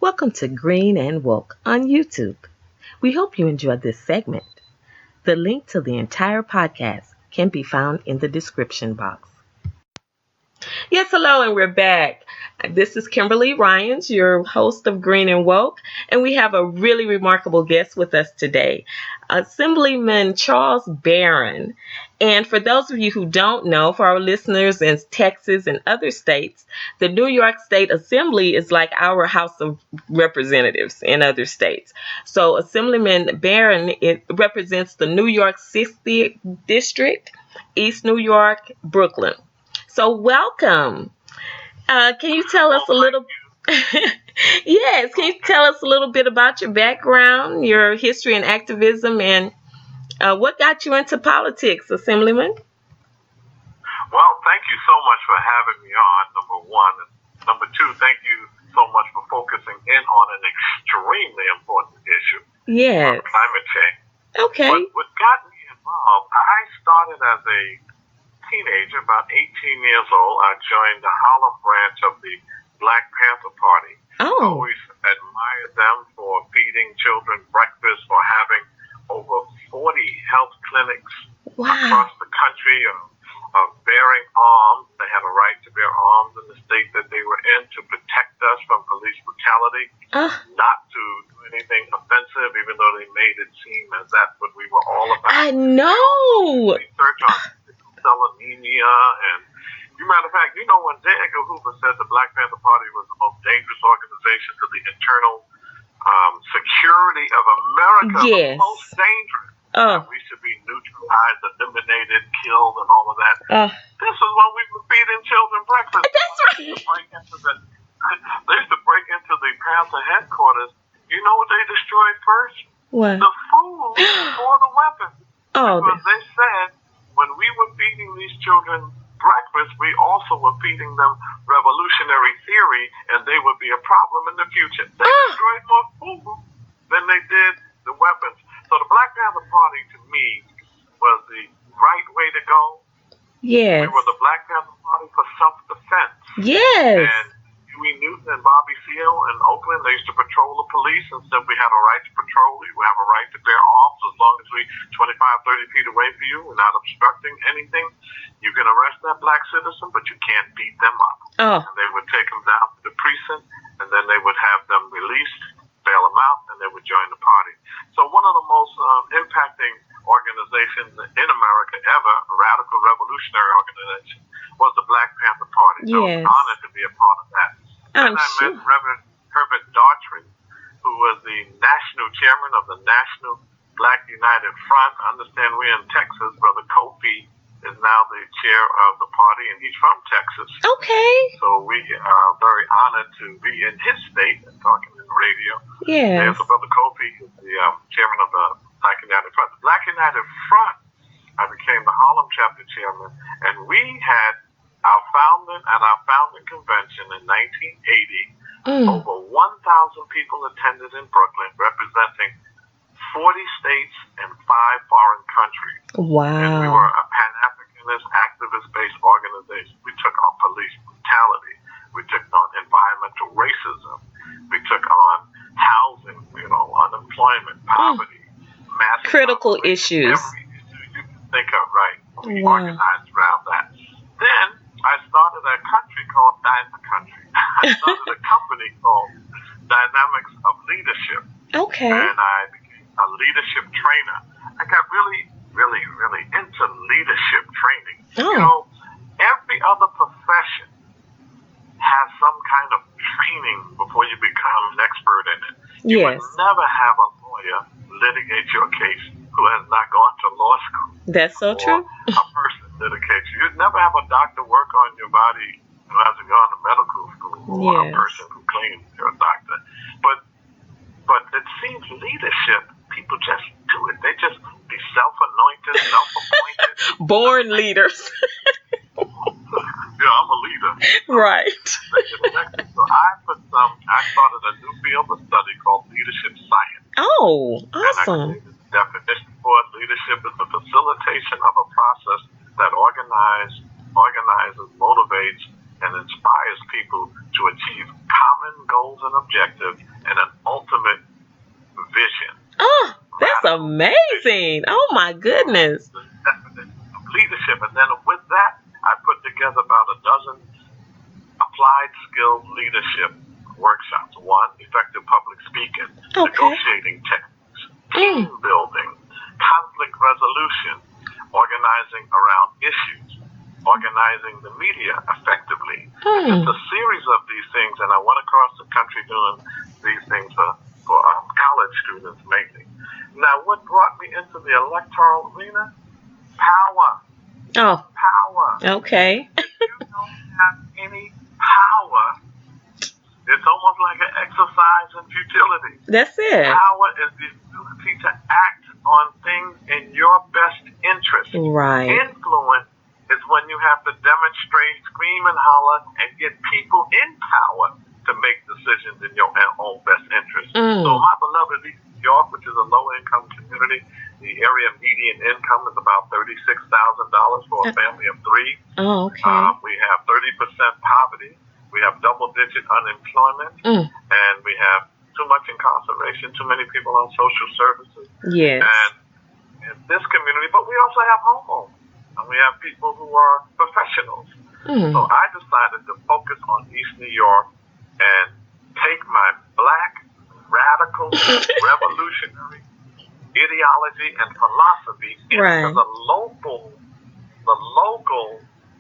Welcome to Green and Woke on YouTube. We hope you enjoyed this segment. The link to the entire podcast can be found in the description box. Yes, hello, and we're back. This is Kimberly Ryans, your host of Green and Woke, and we have a really remarkable guest with us today, Assemblyman Charles Barron. And for those of you who don't know, for our listeners in Texas and other states, the New York State Assembly is like our House of Representatives in other states. So Assemblyman Barron, it represents the New York 60th District, East New York, Brooklyn. So welcome. Can you tell us a little? Yes, can you tell us a little bit about your background, your history and activism, and what got you into politics, Assemblyman? Well, thank you so much for having me on, number one. Number two, thank you so much for focusing in on an extremely important issue. Yes. Climate change. Okay. What got me involved, I started as a teenager, about 18 years old. I joined the Harlem branch of the Black Panther Party. Oh. I always admired them for feeding children breakfast, for having over 40 health clinics across the country of bearing arms. They had a right to bear arms in the state that they were in to protect us from police brutality, not to do anything offensive, even though they made it seem as that's what we were all about. I know. Research on cell anemia, and as a matter of fact, you know when J. Edgar Hoover said the Black Panther Party was the most dangerous organization to the internal security of America, yes. The most dangerous. We should be neutralized, eliminated, killed, and all of that. This is when we were feeding children breakfast. That's right. They used to break into the Panther headquarters. You know what they destroyed first? What? The food for the weapons. Because they said when we were feeding these children breakfast, we also were feeding them revolutionary theory, and they would be a problem in the future. They destroyed more food than they did the weapons. So the Black Panther Party, to me, was the right way to go. Yes. We were the Black Panther Party for self-defense. Yes. And Huey Newton and Bobby Seale in Oakland, they used to patrol the police and said we had a right to patrol. We have a right to bear arms as long as we 25, 30 feet away from you. We're not obstructing anything. You can arrest that black citizen, but you can't beat them up. And they would take them down to the precinct, and then they would have them released, bail them out, and they would join the party. So one of the most impacting organizations in America ever, a radical revolutionary organization, was the Black Panther Party. So I was honored to be a part of that. Then I met Reverend Herbert Daughtry, who was the national chairman of the National Black United Front. I understand we're in Texas. Brother Kofi is now the chair of the party, and he's from Texas. Okay. So we are very honored to be in his state and talking in the radio. Yes. And so Brother Kofi is the chairman of the Black United Front. The Black United Front, I became the Harlem chapter chairman, and we had our founding convention in 1980. Over 1,000 people attended in Brooklyn, representing 40 states and 5 foreign countries. Wow. And we were a Pan-Africanist, activist-based organization. We took on police brutality. We took on environmental racism. We took on housing, unemployment, poverty, massive critical issues. Every issue you can think of, right? We organized around that. Then I started a country called I started a company called Dynamics of Leadership. Okay. And I became a leadership trainer. I got really, really, really into leadership training. Every other profession has some kind of training before you become an expert in it. You would never have a lawyer litigate your case who has not gone to law school. That's so true. A person litigates you. You'd never have a doctor work on your body who hasn't gone to medical school, or a person who claims they're a doctor. But it seems leadership, people just do it. They just be self-anointed, self-appointed. Born leaders. Yeah, I'm a leader. Right. So I started a new field of study called leadership science. Oh, awesome. And the definition for it, leadership is the facilitation of a process that organizes, motivates, and inspires people to achieve common goals an objective and an ultimate vision. Oh, that's amazing. Oh, my goodness. Leadership. And then with that, I put together about a dozen applied skill leadership workshops. One, effective public speaking, negotiating techniques, team building, conflict resolution, organizing around issues, organizing the media effectively. It's a series of these things, and I went across the country doing these things for college students mainly. Now, what brought me into the electoral arena? Power. Oh. Power. Okay. If you don't have any power, it's almost like an exercise in futility. That's it. Power is the ability to act on things in your best interest. Right. Influence is when you have to demonstrate, scream and holler, and get people in power to make decisions in your own best interest. So my beloved New York, which is a low-income community, the area median income is about $36,000 for a family of three. Oh, okay. We have 30% poverty. We have double-digit unemployment. And we have too much incarceration, too many people on social services. Yes. And in this community, but we also have homeowners. And we have people who are professionals. So I decided to focus on East New York and take my black, radical, revolutionary ideology and philosophy into the local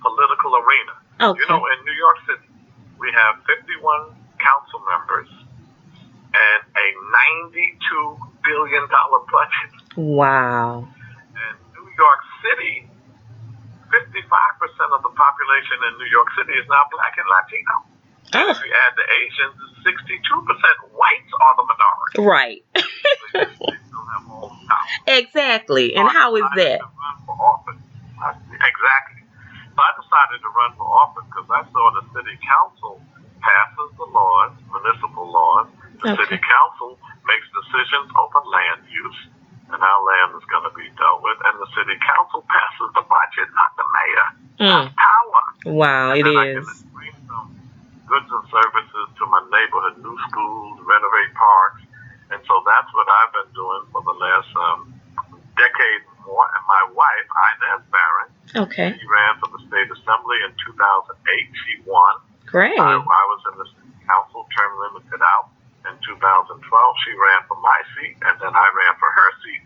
political arena. Okay. You know, in New York City, we have 51 council members and a $92 billion budget. Wow. And New York City, 55% of the population in New York City is now black and Latino. And if you add the Asians, 62% whites are the minority. Right. They still have all the power. Exactly. And how is that? Exactly. So I decided to run for office because I saw the city council passes the laws, municipal laws. The city council makes decisions over land use and how land is going to be dealt with. And the city council passes the budget, not the mayor. That's power. Wow, and it then is. I can bring some goods and services to my neighborhood, new schools, renovate parks. And so that's what I've been doing for the last decade more. And my wife, Inez Barron, she ran for the state assembly in 2008. She won. Great. I was in the city council, term limited out. In 2012, she ran for my seat, and then I ran for her seat.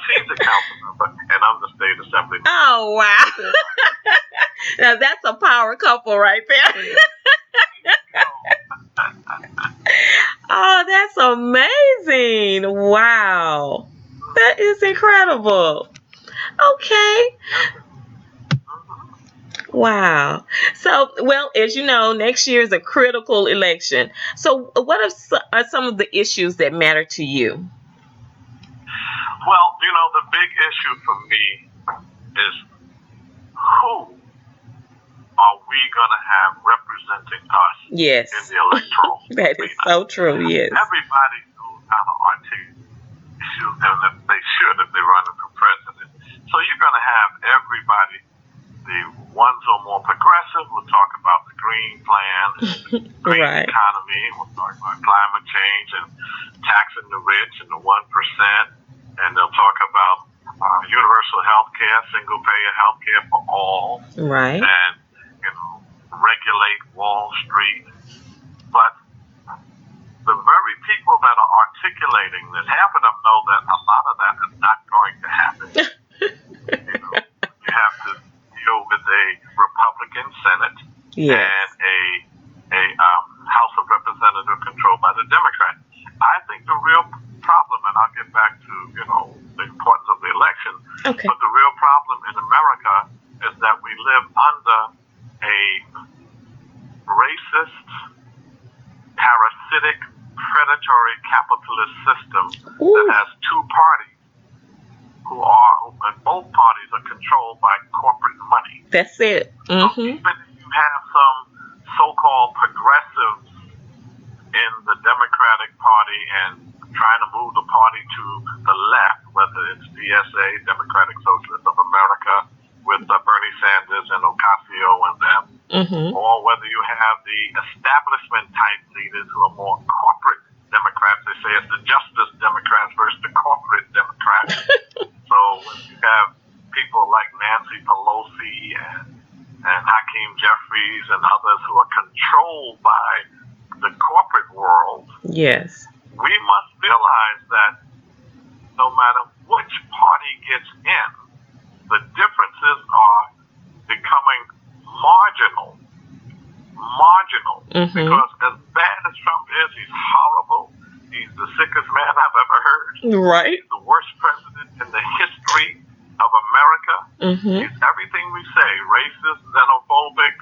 She's a council member, and I'm the state assemblyman. Oh, wow. Now, that's a power couple right there. Oh, that's amazing. Wow. That is incredible. Okay. Wow. So, well, as you know, next year is a critical election. So, what are some of the issues that matter to you? Well, you know, the big issue for me is who are we going to have representing us Yes. in the electoral That is so true, yes. Everybody knows how to articulate issues, and they should if they're running for president. So you're going to have everybody. The ones who are more progressive will talk about the green plan, green economy. We'll talk about climate change and taxing the rich and the 1%. And they'll talk about universal health care, single-payer health care for all. Right. And, you know, regulate Wall Street. But the very people that are articulating this, half of them know that a lot of that is not going to happen. You know, you have to deal with a Republican Senate and a House of Representatives controlled by the Democrats. I think the real problem, and I'll get back to, you know, the importance of the election, but the real problem in America is that we live under a racist, parasitic, predatory capitalist system that has two parties and both parties are controlled by corporate money. That's it. So even if you have some so-called progressives in the Democratic Party and trying to move the party to the left, whether it's DSA, Democratic Socialists of America, with Bernie Sanders and Ocasio and them, or whether you have the establishment-type leaders who are more Yes. We must realize that no matter which party gets in, the differences are becoming marginal. Because as bad as Trump is, he's horrible. He's the sickest man I've ever heard. Right. He's the worst president in the history of America. He's everything we say, racist, xenophobic,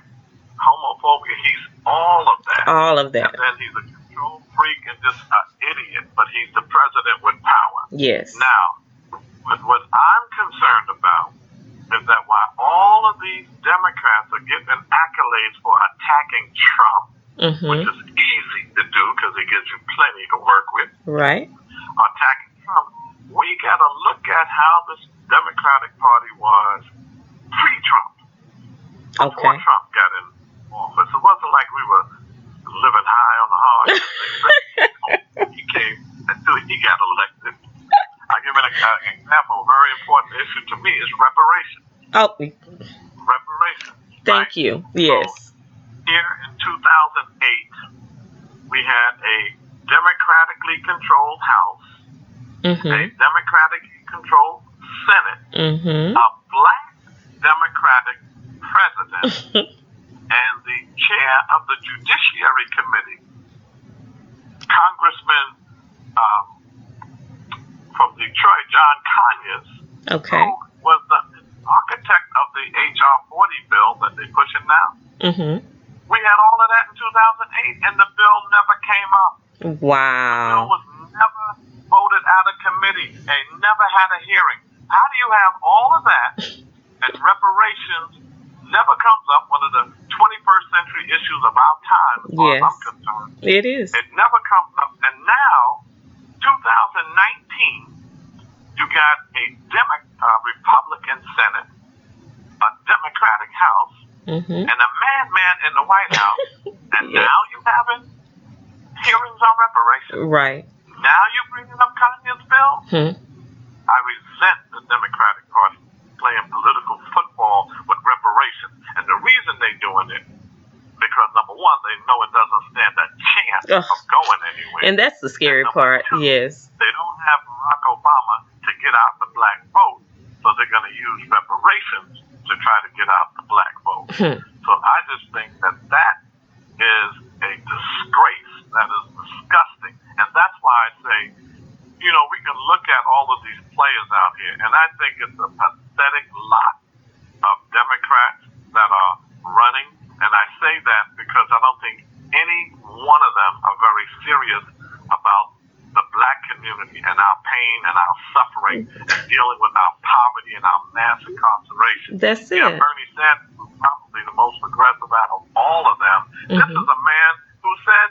homophobic. He's all of that. All of that. And then he's a control freak and just an idiot, but he's the president with power. Yes. Now, what I'm concerned about is that while all of these Democrats are getting accolades for attacking Trump, which is easy to do because he gives you plenty to work with, right? Attacking Trump, we got to look at how this Democratic Party was pre-Trump, before Trump got in office. It wasn't like we were living high on the hog. He came until he got elected. I'll give you an example. A very important issue to me is reparations. Oh, reparations. Thank you. Yes. So, here in 2008, we had a democratically controlled House, a democratically controlled Senate, a black Democratic president, and the chair of the Judiciary Committee, Congressman from Detroit, John Conyers, who was the architect of the H.R. 40 bill that they're pushing now. We had all of that in 2008, and the bill never came up. Wow. The bill was never voted out of committee. They never had a hearing. How do you have all of that and reparations never comes up? One of the 21st century issues of our time, as far as I'm concerned. It is. It never comes up. And now, 2019, you got a Republican Senate, a Democratic House, and a madman in the White House. And now you're having hearings on reparations. Right. Now you're bringing up Conyers' bill. I resent the Democratic Party playing political football with reparations. And the reason they're doing it, because number one, they know it doesn't stand a chance of going anywhere. And that's the scary part. Two, yes. They don't have Barack Obama to get out the black vote, so they're going to use reparations to try to get out the black vote. So I just think that is a disgrace. That is disgusting. And that's why I say, we can look at all of these players out here, and I think it's a pathetic lot of Democrats that are running. And I say that because I don't think any one of them are very serious about the black community and our pain and our suffering and dealing with our poverty and our mass incarceration. That's it. Yeah, Bernie Sanders was probably the most progressive out of all of them. This is a man who said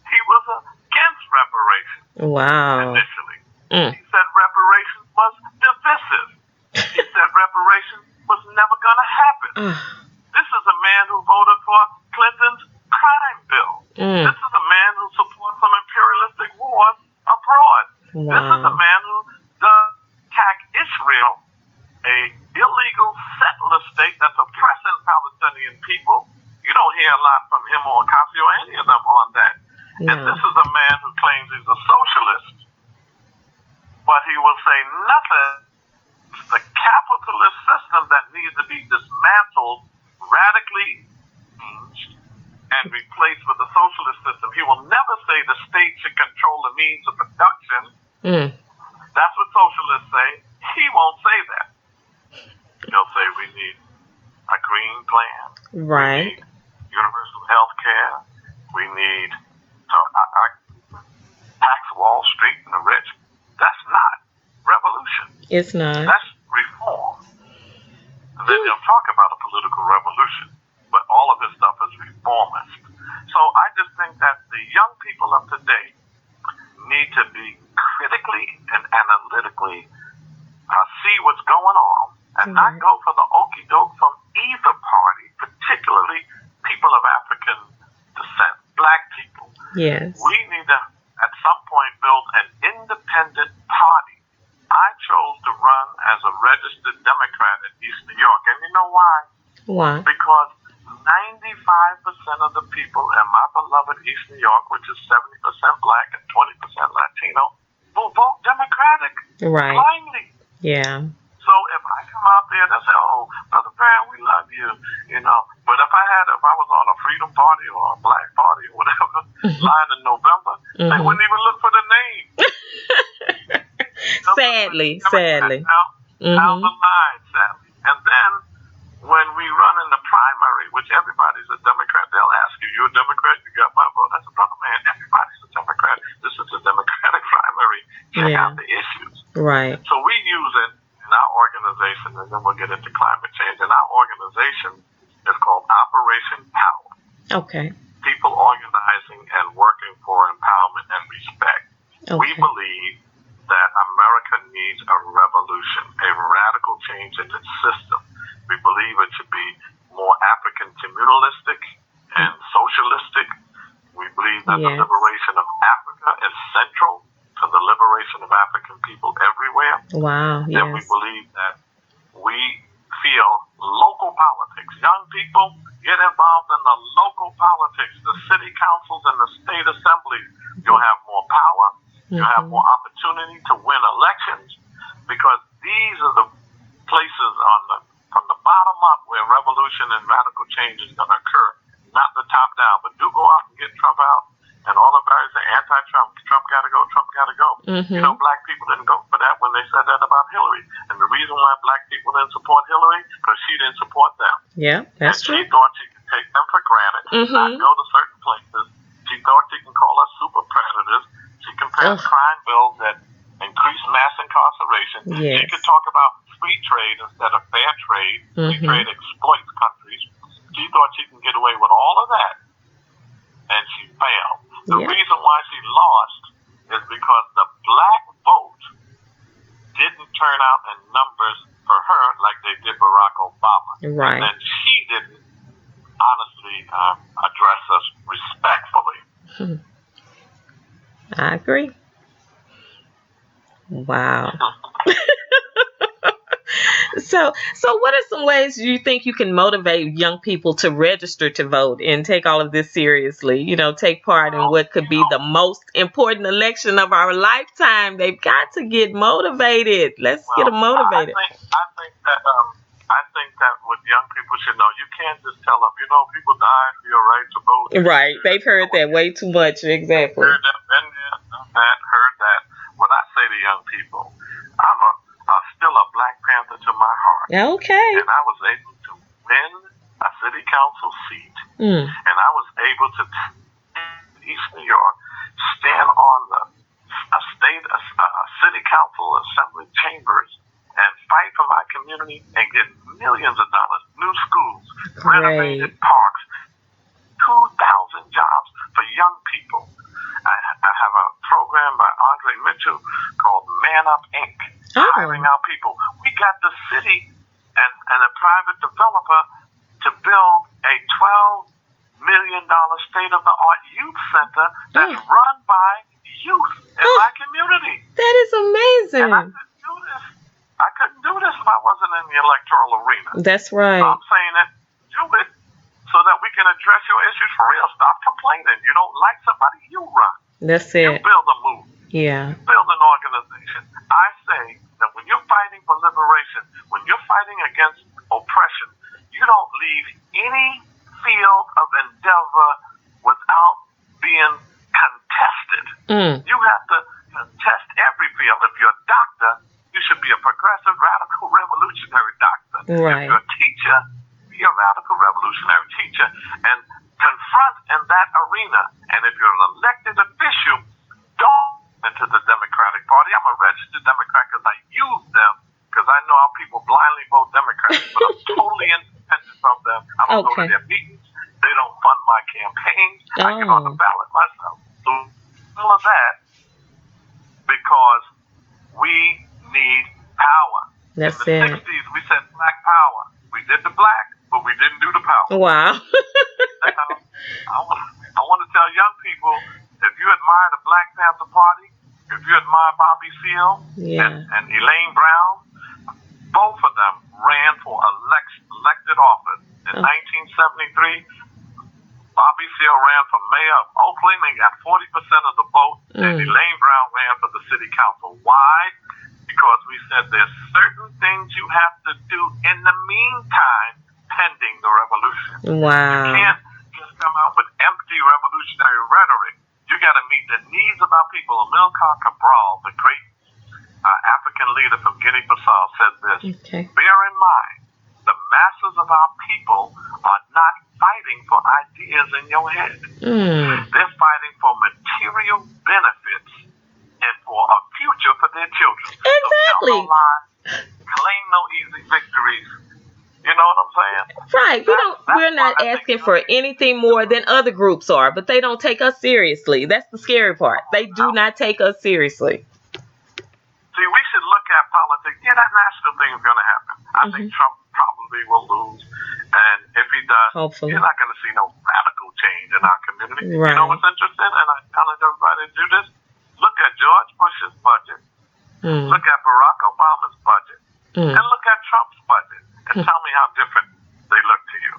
he was against reparations. Wow. Initially. He said reparations was divisive. He said reparations was never going to happen. This is a man who voted for Clinton's crime bill. This is a man who supports some imperialistic wars abroad. Wow. This is a man who does attack Israel, a illegal settler state that's oppressing Palestinian people. You don't hear a lot from him or Ocasio or any of them on that. No. And this is a man who claims he's a socialist, but he will say nothing. The capitalist system that needs to be dismantled, radically changed, and replaced with a socialist system. He will never say the state should control the means of production. That's what socialists say. He won't say that. He'll say we need a green plan. Right. We need universal health care. We need tax Wall Street and the rich. That's not revolution. It's not. That's reform. And then they'll talk about a political revolution, but all of this stuff is reformist. So I just think that the young people of today need to be critically and analytically see what's going on and not go for the okie doke from either party, particularly people of African descent, black people. Yes. We need to, at some point, build an independent party. I chose to run as a registered Democrat in East New York. And you know why? Why? Because 95% of the people in my beloved East New York, which is 70% black and 20% Right. blindly. Yeah. So if I come out there and I say, "Oh, Brother Barron, we love you," but if I was on a Freedom Party or a Black Party or whatever line in November, they wouldn't even look for the name. Sadly. Down the line, sadly. And then when we run in the primary, which everybody's a Democrat, they'll ask you, "You a Democrat? You got my vote?" I said, "Brother, man, everybody's a Democrat. This is a Democratic primary. Check out the issues." Right. So we use it in our organization, and then we'll get into climate change. And our organization is called Operation Power. Okay. People organizing and working for empowerment and respect. Okay. We believe that America needs a revolution, a radical change in its system. We believe it should be more African communalistic and socialistic. We believe that the liberation of Africa is central to the liberation of African people everywhere. Wow, yes. And we believe that we feel local politics. Young people, get involved in the local politics, the city councils and the state assemblies. You'll have more power. You'll have more opportunity to win elections, because these are the places from the bottom up where revolution and radical change is going to occur, not the top down. But do go out and get Trump out, and all the guys say anti-Trump, Trump got to go, Trump got to go. Black people didn't go for that when they said that about Hillary. And the reason why black people didn't support Hillary, because she didn't support them. Yeah, that's true. She thought she could take them for granted, not go to certain places. She thought she can call us super predators. She can pass crime bills that increase mass incarceration. Yes. She could talk about free trade instead of fair trade. Free trade exploits countries. She thought she can get away with all of that, and she failed. The reason why she lost is because the black vote didn't turn out in numbers for her like they did Barack Obama. Right. And she didn't honestly address us respectfully. I agree. Wow. So what are some ways you think you can motivate young people to register to vote and take all of this seriously? Take part in what could be the most important election of our lifetime. They've got to get motivated. Let's get them motivated. I think that what young people should know, you can't just tell them, people died for your right to vote. Right. They've heard that way too much. Exactly. Heard that. When I say to young people, I'm still a Black Panther to my heart. Okay. And I was able to win a city council seat. And I was able to, in East New York, stand on the city council assembly chambers and fight for my community and get millions of dollars, new schools, renovated parks, 2,000 jobs for young people. I have a program by Andre Mitchell called Man Up Inc., hiring out people. We got the city and a private developer to build a $12 million state-of-the-art youth center that's run by youth in my community. That is amazing. And I couldn't do this if I wasn't in the electoral arena. That's right. So I'm saying that, do it so that we can address your issues for real. Stop complaining. You don't like somebody, you run. That's it. You build a movement. Yeah. Build an organization. I say that when you're fighting for liberation, when you're fighting against oppression, you don't leave any field of endeavor without being contested. You have to contest every field. If you're a doctor, you should be a progressive, radical, revolutionary doctor. Right. If you're a teacher, be a radical, revolutionary teacher and confront in that arena. And if you're an elected official, don't into the Democratic Party. I'm a registered Democrat because I use them, because I know how people blindly vote Democrats, but I'm totally independent from them. I don't go to their meetings. They don't fund my campaigns. I get on the ballot myself. So all of that because we need power. That's in the 60s, we said black power. We did the black, but we didn't do the power. Wow. I want to tell young people, if you admire the Black Panther Party, if you admire Bobby Seale and Elaine Brown, both of them ran for elected office. In 1973, Bobby Seale ran for mayor of Oakland and got 40% of the vote, and Elaine Brown ran for the city council. Why? said there's certain things you have to do in the meantime pending the revolution. Wow. You can't just come out with empty revolutionary rhetoric. You got to meet the needs of our people. Amilcar Cabral, the great African leader from Guinea-Bissau, said this. Okay. Bear in mind, the masses of our people are not fighting for ideas in your head. They're fighting for material benefits and for a future for their children. Exactly. So tell no lies, claim no easy victories. You know what I'm saying? Right. We're not asking for anything more than other groups are, but they don't take us seriously. That's the scary part. They do not take us seriously. See, we should look at politics. Yeah, that national thing is going to happen. I think Trump probably will lose. And if he does, hopefully, you're not going to see no radical change in our community. Right. You know what's interesting? And I challenge everybody to do this. Look at George Bush's budget. Look at Barack Obama's budget. And look at Trump's budget. And tell me how different they look to you.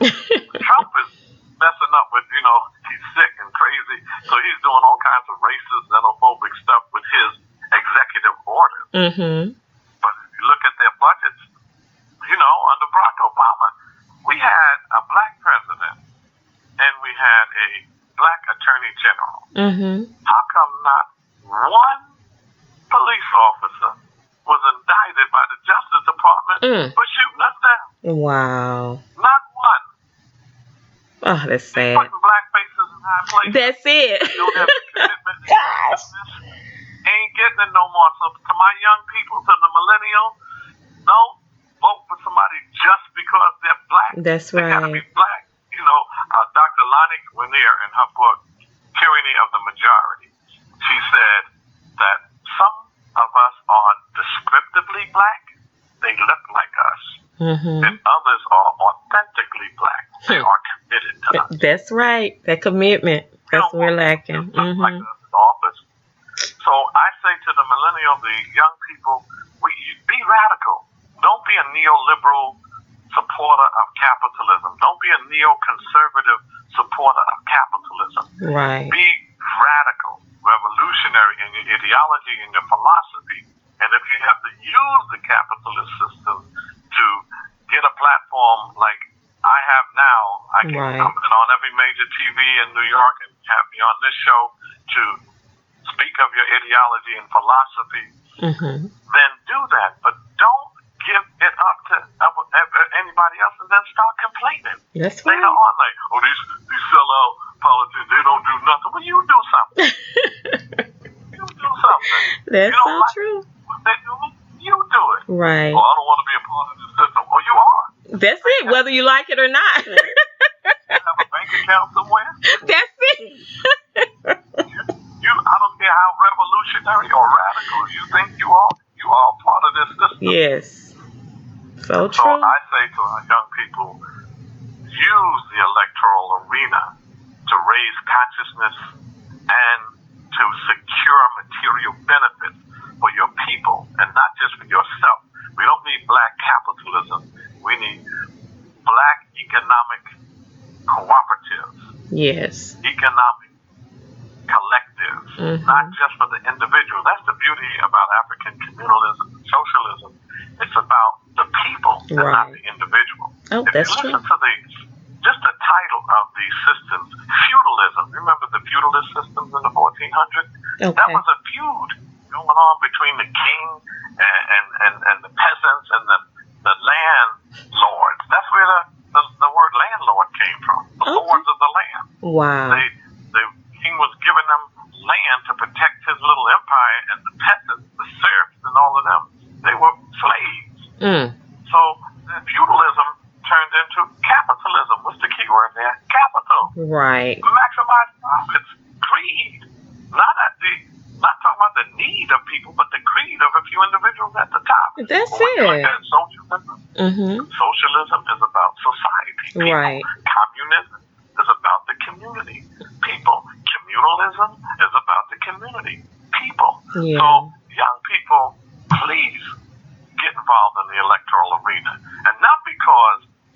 Trump is messing up with, he's sick and crazy. So he's doing all kinds of racist, xenophobic stuff with his executive orders. But if you look at their budgets, under Barack Obama, we had a black president and we had a black attorney general. How come not one police officer was indicted by the Justice Department for shooting us down? Wow. Not one. Oh, that's sad. They're putting black faces in high places. That's it. They don't have the commitment. Gosh. Ain't getting it no more. So to my young people, to the millennials, don't vote for somebody just because they're black. That's they right. They gotta be black. Dr. Lonnie Guinier, in her book, Tyranny of the Majority, she said that some of us are descriptively black. They look like us. And others are authentically black. They are committed to us. That's right. That commitment. That's what we're lacking. Look like us in office. So I say to the millennials, the young people, be radical. Don't be a neoliberal supporter of capitalism. Don't be a neoconservative supporter of capitalism. Right. Be radical, revolutionary in your ideology and your philosophy. And if you have to use the capitalist system to get a platform like I have now, I'm on every major TV in New York and have me on this show to speak of your ideology and philosophy, then do that. But don't give it up to anybody else and then start complaining. That's right. Later on, like, these sellout politicians, they don't do nothing. Well, you do something. You do something. That's you don't so like true. What they do, you do it. Right. Oh, I don't want to be a part of this system. Well, you are. That's it, whether you like it or not. You have a bank account somewhere? That's it. I don't care how revolutionary or radical you think you are part of this system. Yes. So true. So I say to our young people, use the electoral arena to raise consciousness and to secure material benefits for your people and not just for yourself. We don't need black capitalism. We need black economic cooperatives. Yes. Economic collectives, not just for the individual. That's the beauty about African communalism and socialism. It's about the people and not the individual. Oh, if that's you listen true. to just the title of these systems, feudalism. Remember the feudalist systems in the 1400s? Okay. That was a feud going on between the king and the peasants and the landlords. That's where the word landlord came from. The lords of the land. Wow. The king was giving them land to protect his little empire, and the peasants, the serfs, and all of them, they were slaves. So feudalism turned into capitalism. What's the key word there? Capital. Right. Maximize profits. Greed. Not talking about the need of people, but the greed of a few individuals at the top. That's it. Like that socialism. Socialism is about society. People. Right. Communism is about the community. People. Communalism is about the community. People. Yeah. So, young people, please get involved in the electoral arena. And not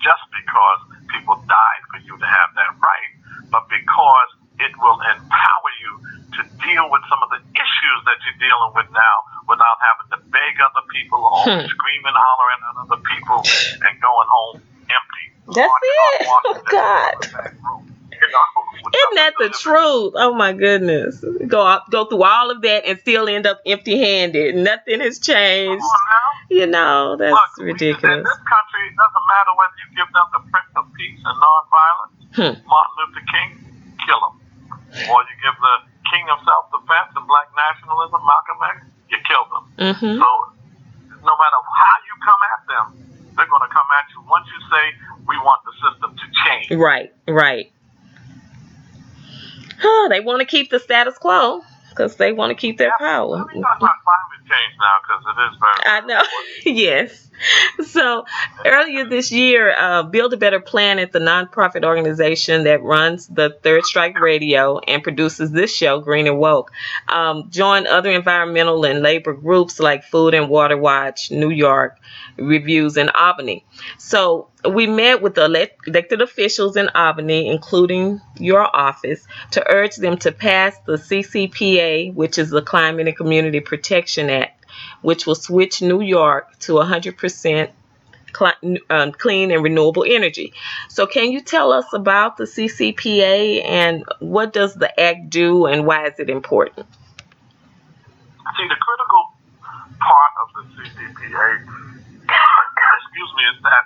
just because people died for you to have that right, but because it will empower you to deal with some of the issues that you're dealing with now without having to beg other people are always screaming, hollering at other people, and going home empty. That's it. Oh, God. Isn't that the truth? Oh, my goodness. Go through all of that and still end up empty-handed. Nothing has changed. You know, that's ridiculous. In this country, it doesn't matter whether you give them the Prince of Peace and nonviolence, Martin Luther King, kill him. Or you give the King of Self-Defense and Black nationalism, Malcolm X, you kill them. So no matter how you come at them, they're going to come at you once you say, we want the system to change. Right. They want to keep the status quo because they want to keep their power. Let me talk about climate change now because it is very I know. Yes. So earlier this year, Build a Better Planet, the nonprofit organization that runs the Third Strike Radio and produces this show, Green and Woke, joined other environmental and labor groups like Food and Water Watch, New York Reviews, and Albany. So we met with the elected officials in Albany, including your office, to urge them to pass the CCPA, which is the Climate and Community Protection Act, which will switch New York to 100% clean and renewable energy. So can you tell us about the CCPA and what does the act do and why is it important? See, the critical part of the CCPA, is that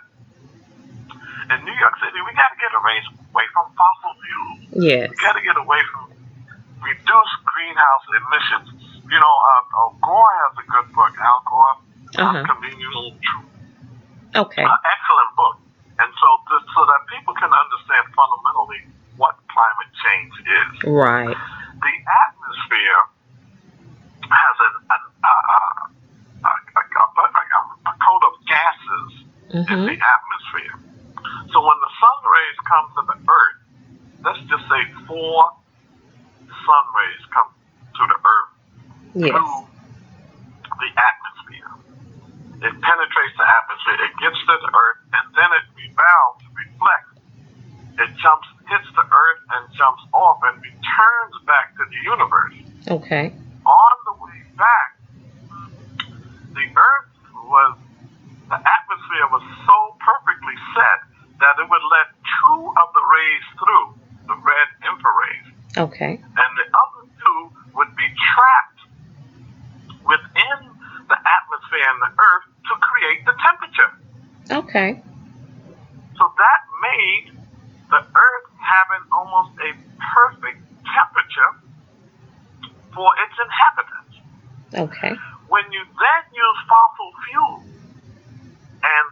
in New York City, we got to get away from fossil fuels. Yes. We got to get away from reduced greenhouse emissions. You know, Gore has a good book, Al Gore, Convenient Truth. Okay. Excellent book. And so that people can understand fundamentally what climate change is. Right. The atmosphere has a coat of gases in the atmosphere. So when the sun rays come to the earth, let's just say 4 sun rays come to the earth through the atmosphere. It penetrates the atmosphere, it gets to the earth, and then it rebounds, reflects. It hits the earth and jumps off and returns back to the universe. Okay. On the way back, the atmosphere was so perfectly set that it would let 2 of the rays through, the red infrared. Okay. And the other 2 would be trapped within the atmosphere and the earth to create the temperature. Okay. So that made the earth having almost a perfect temperature for its inhabitants. Okay. When you then use fossil fuels and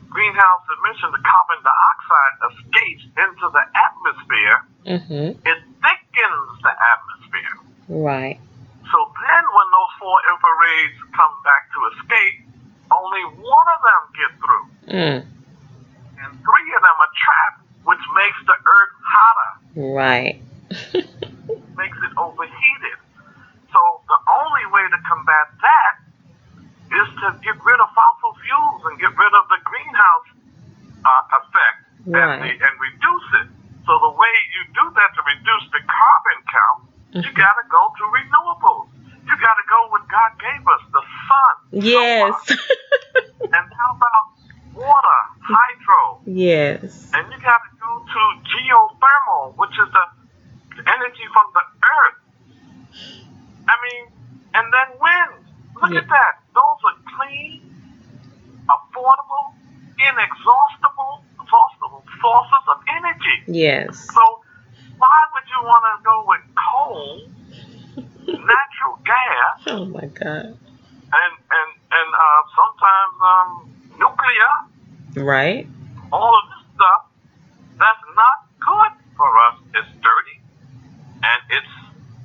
greenhouse emission, the carbon dioxide escapes into the atmosphere, it thickens the atmosphere. Right. So then when those 4 infrareds come back to escape, only 1 of them get through. And 3 of them are trapped, which makes the earth hotter. Right. Makes it overheated. So the only way to combat that is to get rid of fossil fuels and get rid of the greenhouse effect and reduce it. So the way you do that to reduce the carbon count, you got to go to renewables. You got to go what God gave us, the sun. Yes. And how about water, hydro? Yes. And you got to go to geothermal, which is the energy from the earth. I mean, and then wind. Look at that. Those are clean, affordable, inexhaustible sources of energy. Yes. So why would you want to go with coal, natural gas? Oh my God. And sometimes nuclear. Right. All of this stuff that's not good for us. It's dirty and it's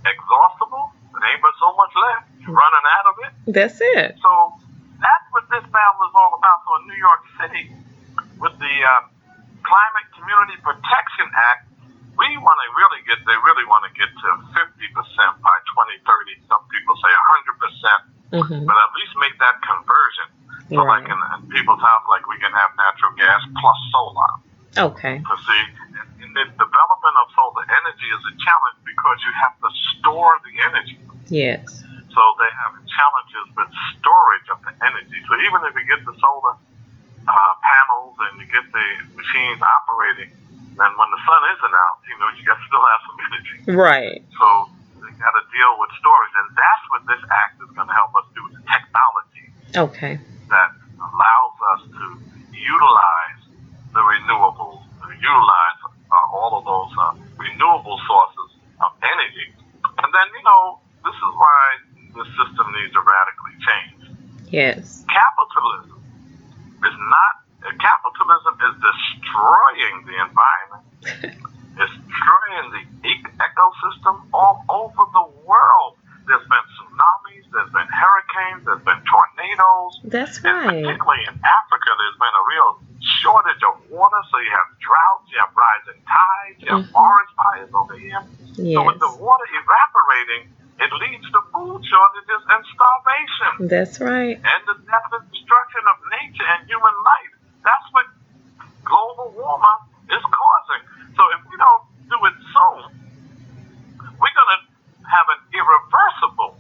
exhaustible. There ain't but so much left. You're running out of it. That's it. So that's what this battle is all about. So in New York City, with the Climate Community Protection Act, they really want to get to 50% by 2030. Some people say 100%, but at least make that conversion. So like in people's house, like we can have natural gas plus solar. Okay. So see, in the development of solar energy is a challenge because you have to store the energy. Yes. So they have challenges with storage of the energy. So even if you get the solar panels and you get the machines operating, then when the sun isn't out, you got to still have some energy. Right. So they got to deal with storage, and that's what this act is going to help us do. The technology that allows us to utilize the renewables, utilize all of those renewable sources of energy. And then, this is why the system needs to radically change. Yes. Capitalism is destroying the environment. It's destroying the ecosystem all over the world. There's been tsunamis, there's been hurricanes, there's been tornadoes. That's right. And particularly in Africa, there's been a real shortage of water. So you have droughts, you have rising tides, you have forest fires over here. Yes. So with the water evaporating, it leads to food shortages and starvation. That's right. And the death and destruction of nature and human life. That's what global warming is causing. So if we don't do it soon, we're going to have an irreversible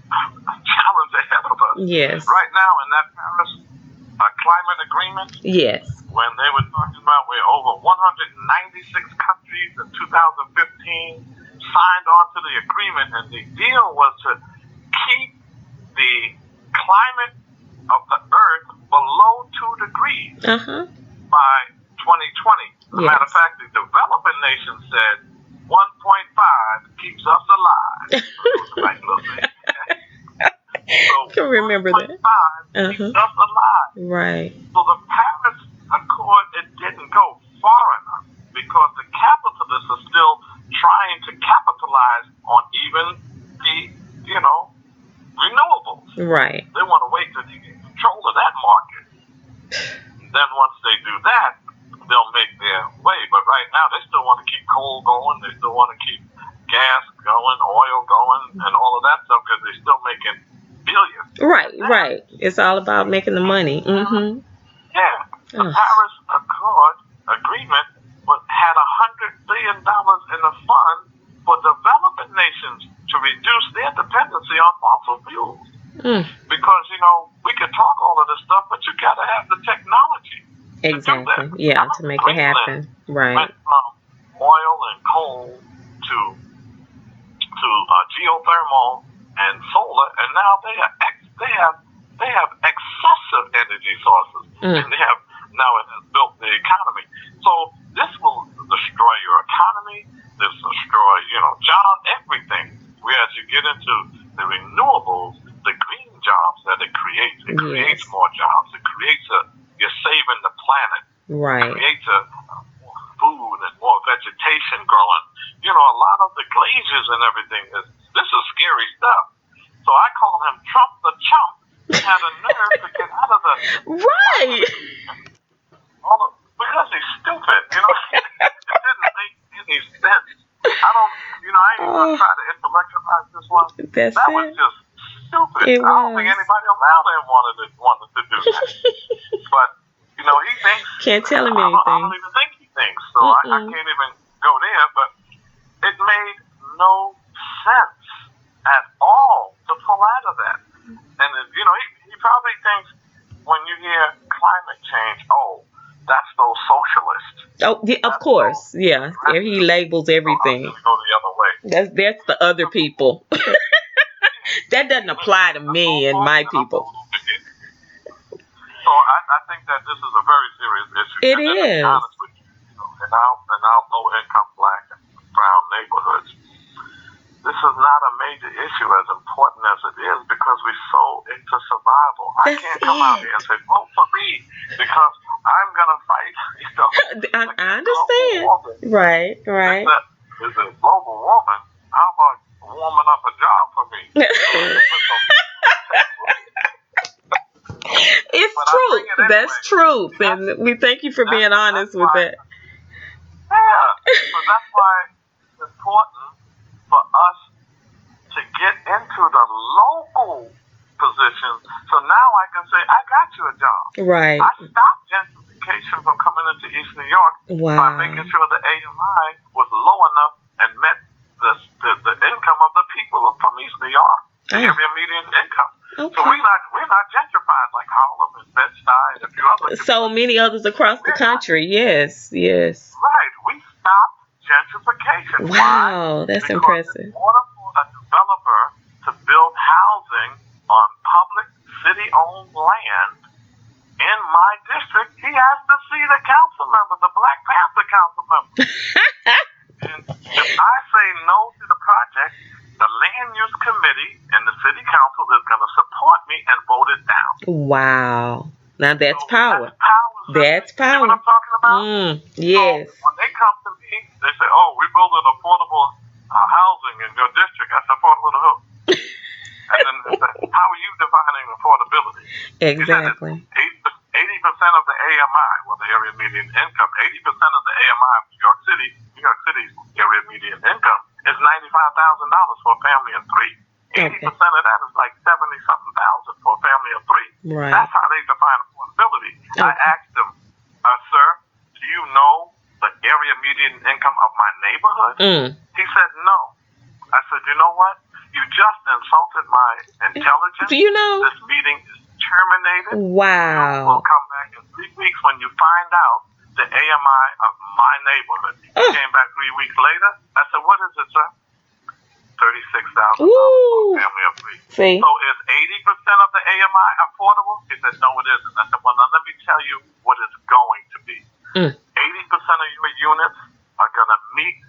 challenge ahead of us. Yes. Right now in that Paris climate agreement, yes, when they were talking about we're over 196 countries in 2015 signed on to the agreement, and the deal was to keep the climate of the Earth below 2 degrees by 2020. As a matter of fact, the developing nations said 1.5 keeps us alive. So I can remember that. 1.5 keeps us alive. Right. So the Paris Accord, it didn't go far enough because the capitalists are still trying to capitalize on even the, renewables. Right. They want to wait till they get control of that market. Then once they do that, they'll make their way. But right now, they still want to keep coal going. They still want to keep gas going, oil going, and all of that stuff because they're still making billions. Right. It's all about making the money. Mm-hmm. Yeah. The Paris Accord agreement had $100 billion in a fund for developing nations to reduce their dependency on fossil fuels. Because, we can talk all of this stuff, but you got to have the technology. Exactly. To make it happen. Right. Went from oil and coal to geothermal and solar, and now they have excessive energy sources, and they have now it has built the economy. So this will destroy your economy. This will destroy jobs, everything. Whereas you get into the renewables, the green jobs that it creates more jobs. It creates you're saving the planet. Right. It creates more food and more vegetation growing. A lot of the glaciers and everything this is scary stuff. So I call him Trump the Chump. He had a nerve to get out of the right. Because he's stupid. It didn't make any sense. I ain't even gonna try to intellectualize this one. That was just stupid. I don't think anybody around him wanted to do that. But he thinks. Can't tell him anything. I don't even think he thinks. So I can't even go there. But it made no sense at all to pull out of that. And he probably thinks when you hear climate change, that's those socialists. Oh, yeah, of course. Yeah. He labels everything. Go the other way. That's the other people. That doesn't apply to me and my people. So I think that this is a very serious issue. It is. To be honest with you, in our low-income black and brown neighborhoods, this is not a major issue as important as it is because we're so into survival. I can't come out here and say, vote for me because I'm going to fight. I understand. Right. Is it global warming? How about warming up a job for me? It's truth. That's truth. And we thank you for being honest with that. Yeah. So that's why it's important for us to get into the local positions. So now I can say, I got you a job. Right. I stopped gentrification from coming into East New York by making sure the AMI was low enough and met the income of the people from East New York. the area median income. Okay. So we're not gentrified like Harlem and Bed-Stuy and a few others. So many others across the country. Yes. Right. We stopped gentrification. Wow, Why? that's Because impressive. in order for a developer to build housing on public city-owned land in my district, he has to see the council member, the Black Panther council member. And if I say no to the project, the land use committee and the city council is going to support me and vote it down. Wow. Now that's power. That's power. See what I'm talking about? Yes. So when they come to me, they say, "Oh, we build an affordable housing in your district." I said, "Affordable to who?" And then they say, "How are you defining affordability?" Exactly. 80% of the AMI, well, the area median income, 80% of the AMI of New York City's area median income is $95,000 for a family of three. 80% of that is like 70-something thousand for a family of three. Right. That's how they define affordability. Okay. I asked them, "Sir, do you know the area median income of my neighborhood?" He said, "No." I said, "You know what? You just insulted my intelligence. Do you know? This meeting is terminated. Wow. You will come back in 3 weeks when you find out the AMI of my neighborhood." He came back 3 weeks later. I said, "What is it, sir?" $36,000 for a family of three. See? So is 80% of the AMI affordable? He said, "No, it isn't." I said, "Well, now let me tell you what it's going to be. 80% of your units are going to meet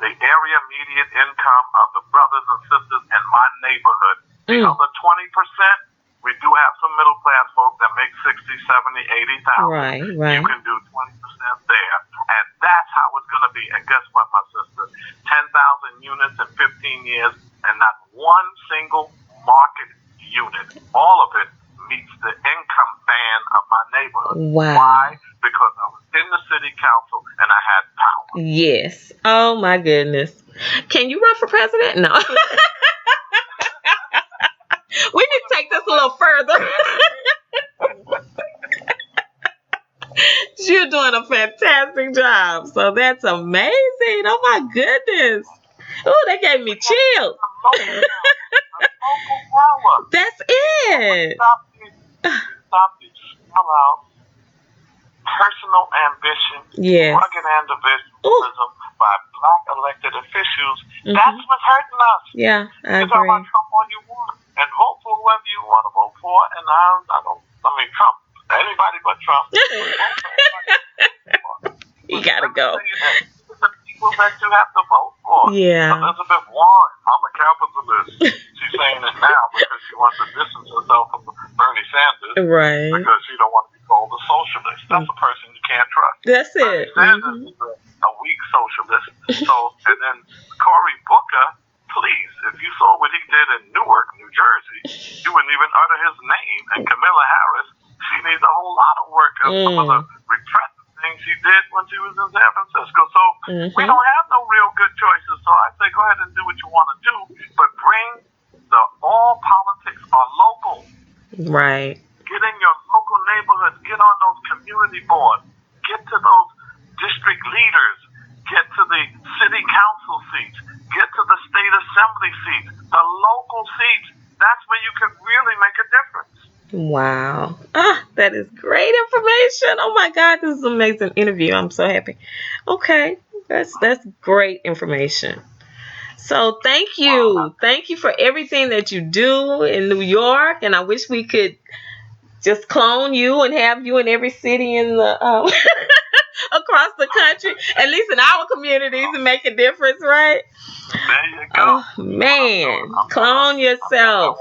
the area median income of the brothers and sisters in my neighborhood. The other 20%, we do have some middle class folks that make 60, 70, 80,000. Right. You can do 20% there. And that's how it's going to be. And guess what, my sister? 10,000 units in 15 years and not one single market unit. All of it meets the income band of my neighborhood. Wow. Why? Because I was in the city council and I had power. Yes. Oh my goodness. Can you run for president? No. We need to take this a little further. You're doing a fantastic job. So that's amazing. Oh my goodness. Oh, that gave me chills. Local power. That's it. Stop these small personal ambition, rugged individualism by black elected officials. That's what's hurting us. Yeah, I you talk agree. about Trump all you want, and vote for whoever you want to vote for. And I mean Trump, anybody but Trump. You gotta go. It's the people that you have to vote for. Yeah. Elizabeth Warren, I'm a capitalist. She's saying it now because she wants to distance herself from Bernie Sanders. Right. Because she don't want to be called a socialist. That's a person you can't trust. That's it. Bernie Sanders is a weak socialist. So, and then Cory Booker, please, if you saw what he did in Newark, New Jersey, you wouldn't even utter his name. And Kamala Harris, she needs a whole lot of work on some of the repressive things she did when she was in San Francisco. So we don't have no real good choices. So I say go ahead and do what you want to do, but bring all politics are local. Right. Get in your local neighborhoods. Get on those community boards. Get to those district leaders. Get to the city council seats. Get to the state assembly seats. The local seats. That's where you can really make a difference. Wow. That is great information. Oh my God, this is an amazing interview. I'm so happy. Okay. That's great information. So thank you. Thank you for everything that you do in New York. And I wish we could just clone you and have you in every city in the across the country, at least in our communities, and make a difference, right? There you go. Oh man, clone yourself.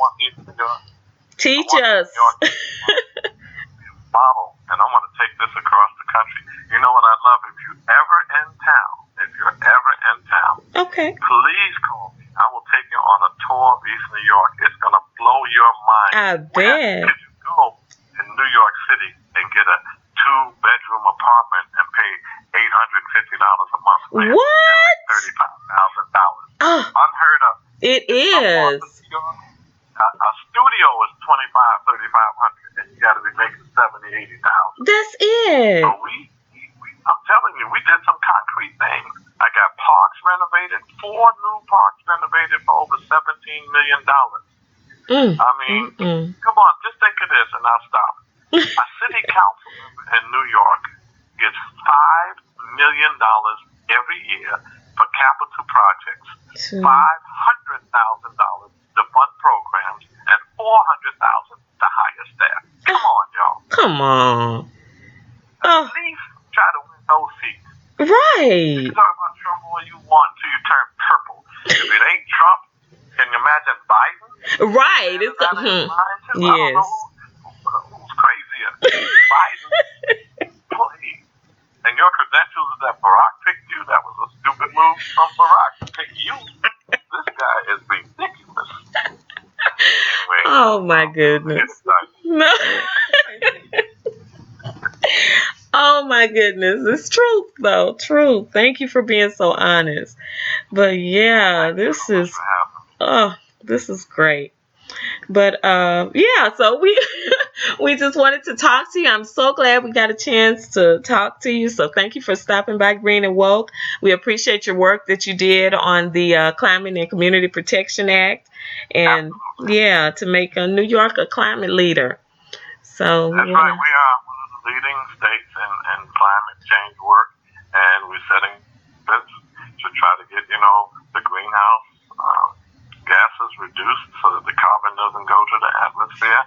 Teach us. Model, and I want to take this across the country. You know what I love? If you're ever in town, okay, please call me. I will take you on a tour of East New York. It's gonna blow your mind. I bet. Where could you go in New York City and get a 2-bedroom apartment and pay $850 a month? What? $35,000. Unheard of. It is. A studio is $2,500-$3,500, and you got to be making $70,000-$80,000. That's it. So I'm telling you, we did some concrete things. I got parks renovated, 4 new parks renovated for over $17 million. I mean, come on, just think of this, and I'll stop. A city council member in New York gets $5 million every year for capital projects, $500,000 to fund programs, and $400,000 to hire staff. Come on, y'all. Come on. At least try to win those seats. Right. You can talk about Trump all you want until you turn purple. If it ain't Trump, can you imagine Biden? Right. It's yes. Who's crazier? Biden, please. And your credentials is that Barack picked you. That was a stupid move from Barack to pick you. This guy is ridiculous. Anyway, oh my goodness. No. Oh my goodness. It's truth though. Truth. Thank you for being so honest. But yeah, this is great. But yeah, so we just wanted to talk to you. I'm so glad we got a chance to talk to you. So thank you for stopping by Green and Woke. We appreciate your work that you did on the Climate and Community Protection Act, and yeah, to make New York a climate leader. So that's right. We are one of the leading states in climate change work, and we're setting this to try to get the greenhouse gases reduced so that the carbon doesn't go to the atmosphere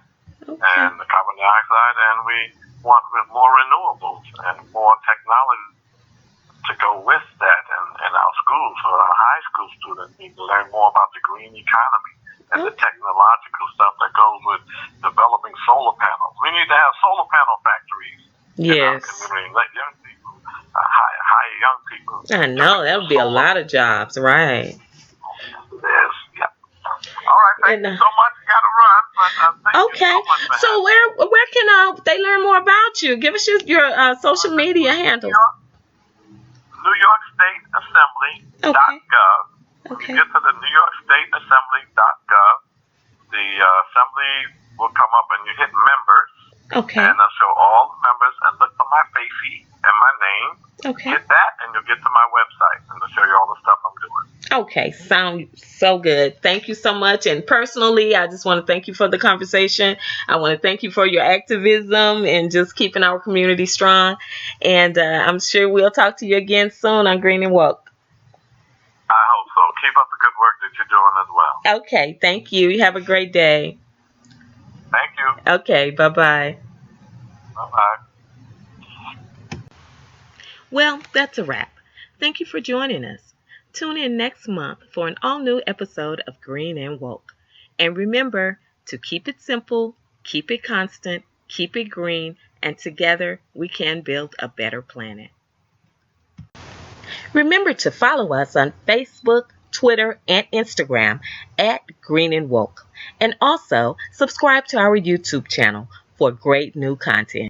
and the carbon dioxide, and we want more renewables and more technology to go with that. And our schools, for our high school students, need to learn more about the green economy and the technological stuff that goes with developing solar panels. We need to have solar panel factories in our community. Let young people, hire young people. I know, that would be a lot of jobs, right? Yes, yeah. All right, thank you so much. You gotta run, but thank you so much. So where can they learn more about you? Give us your social media handles. New York State Assembly.gov. When you get to the New York State Assembly.gov, the assembly will come up and you hit members. Okay. And I'll show all the members and look for my facey and my name. Okay. Hit that and you'll get to my website and I'll show you all the stuff I'm doing. Okay, sound so good. Thank you so much. And personally, I just want to thank you for the conversation. I want to thank you for your activism and just keeping our community strong. And I'm sure we'll talk to you again soon on Green and Woke. I hope so. Keep up the good work that you're doing as well. Okay, thank you. You have a great day. Thank you. Okay, bye-bye. Bye-bye. Well, that's a wrap. Thank you for joining us. Tune in next month for an all-new episode of Green and Woke. And remember to keep it simple, keep it constant, keep it green, and together we can build a better planet. Remember to follow us on Facebook, Twitter, and Instagram at Green and Woke. And also subscribe to our YouTube channel for great new content.